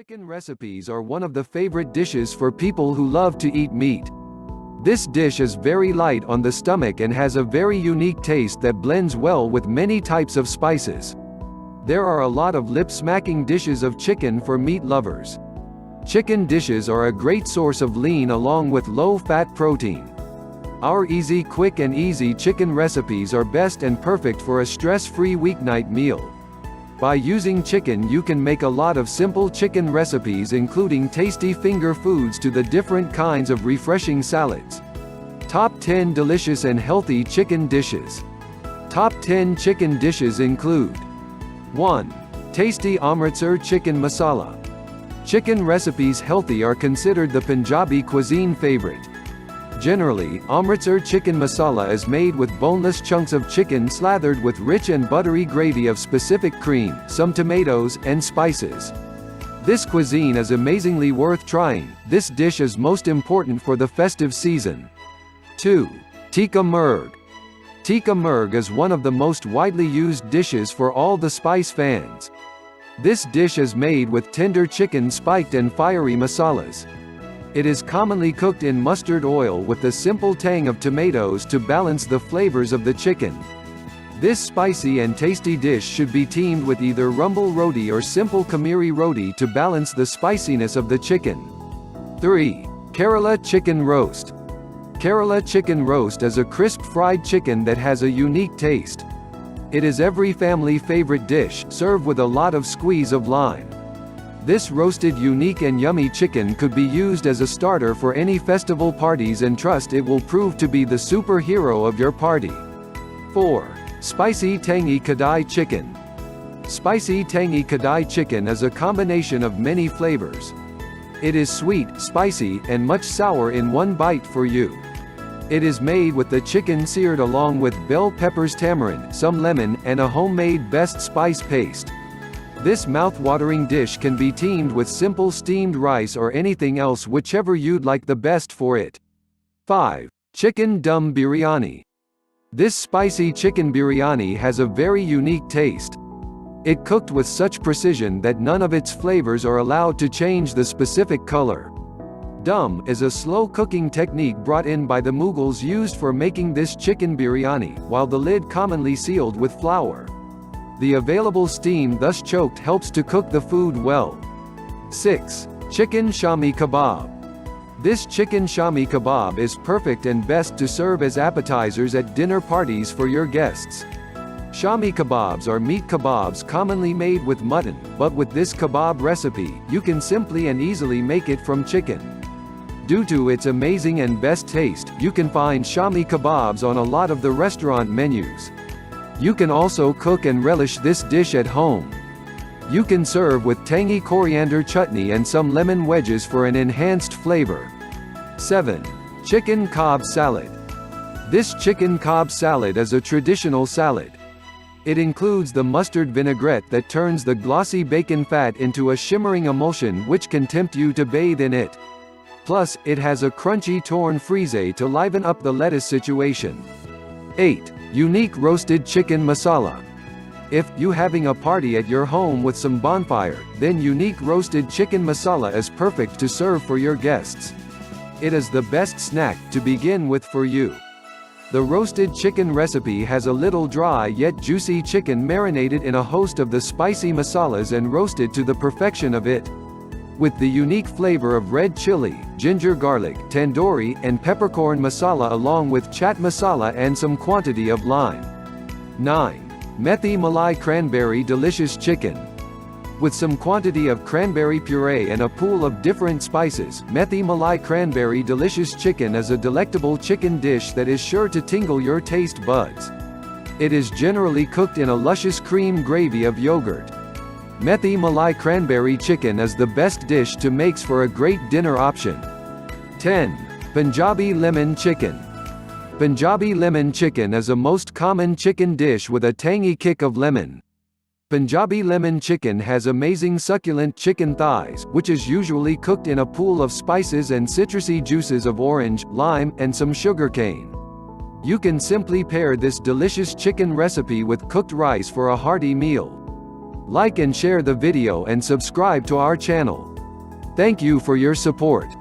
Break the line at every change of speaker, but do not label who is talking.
Chicken recipes are one of the favorite dishes for people who love to eat meat. This dish is very light on the stomach and has a very unique taste that blends well with many types of spices. There are a lot of lip-smacking dishes of chicken for meat lovers. Chicken dishes are a great source of lean along with low-fat protein. Our easy, quick and easy chicken recipes are best and perfect for a stress-free weeknight meal. By using chicken you can make a lot of simple chicken recipes including tasty finger foods to the different kinds of refreshing salads. Top 10 delicious and healthy chicken dishes. Top 10 chicken dishes include 1. Tasty Amritsar Chicken Masala. Chicken recipes healthy are considered the Punjabi cuisine favorite. Generally, Amritsar chicken masala is made with boneless chunks of chicken slathered with rich and buttery gravy of specific cream, some tomatoes, and spices. This cuisine is amazingly worth trying. This dish is most important for the festive season. 2. Tikka Murg. Tikka Murg is one of the most widely used dishes for all the spice fans. This dish is made with tender chicken spiked and fiery masalas. It is commonly cooked in mustard oil with the simple tang of tomatoes to balance the flavors of the chicken. This spicy and tasty dish should be teamed with either rumble roti or simple Kashmiri roti to balance the spiciness of the chicken. 3. Kerala Chicken Roast. Kerala chicken roast is a crisp fried chicken that has a unique taste. It is every family favorite dish, served with a lot of squeeze of lime. This roasted unique and yummy chicken could be used as a starter for any festival parties and trust it will prove to be the superhero of your party. 4. Spicy Tangy Kadai Chicken. Spicy Tangy Kadai chicken is a combination of many flavors. It is sweet, spicy, and much sour in one bite for you. It is made with the chicken seared along with bell peppers, tamarind, some lemon, and a homemade best spice paste. This mouth-watering dish can be teamed with simple steamed rice or anything else whichever you'd like the best for it. 5. Chicken Dum Biryani. This spicy chicken biryani has a very unique taste. It cooked with such precision that none of its flavors are allowed to change the specific color. Dum is a slow cooking technique brought in by the Mughals used for making this chicken biryani, while the lid commonly sealed with flour. The available steam thus choked helps to cook the food well. 6. Chicken Shami Kebab. This chicken shami kebab is perfect and best to serve as appetizers at dinner parties for your guests. Shami kebabs are meat kebabs commonly made with mutton, but with this kebab recipe, you can simply and easily make it from chicken. Due to its amazing and best taste, you can find shami kebabs on a lot of the restaurant menus. You can also cook and relish this dish at home. You can serve with tangy coriander chutney and some lemon wedges for an enhanced flavor. 7. Chicken Cob Salad. This chicken Cob salad is a traditional salad. It includes the mustard vinaigrette that turns the glossy bacon fat into a shimmering emulsion which can tempt you to bathe in it. Plus, it has a crunchy torn frise to liven up the lettuce situation. 8. Unique Roasted Chicken Masala. If you're having a party at your home with some bonfire, then unique roasted chicken masala is perfect to serve for your guests. It is the best snack to begin with for you. The roasted chicken recipe has a little dry yet juicy chicken marinated in a host of the spicy masalas and roasted to the perfection of it. With the unique flavor of red chili, ginger garlic, tandoori, and peppercorn masala along with chaat masala and some quantity of lime. 9. Methi Malai Cranberry Delicious Chicken. With some quantity of cranberry puree and a pool of different spices, Methi Malai Cranberry Delicious Chicken is a delectable chicken dish that is sure to tingle your taste buds. It is generally cooked in a luscious cream gravy of yogurt. Methi Malai Cranberry Chicken is the best dish to make for a great dinner option. 10. Punjabi Lemon Chicken. Punjabi lemon chicken is a most common chicken dish with a tangy kick of lemon. Punjabi lemon chicken has amazing succulent chicken thighs, which is usually cooked in a pool of spices and citrusy juices of orange, lime, and some sugarcane. You can simply pair this delicious chicken recipe with cooked rice for a hearty meal. Like and share the video and subscribe to our channel. Thank you for your support.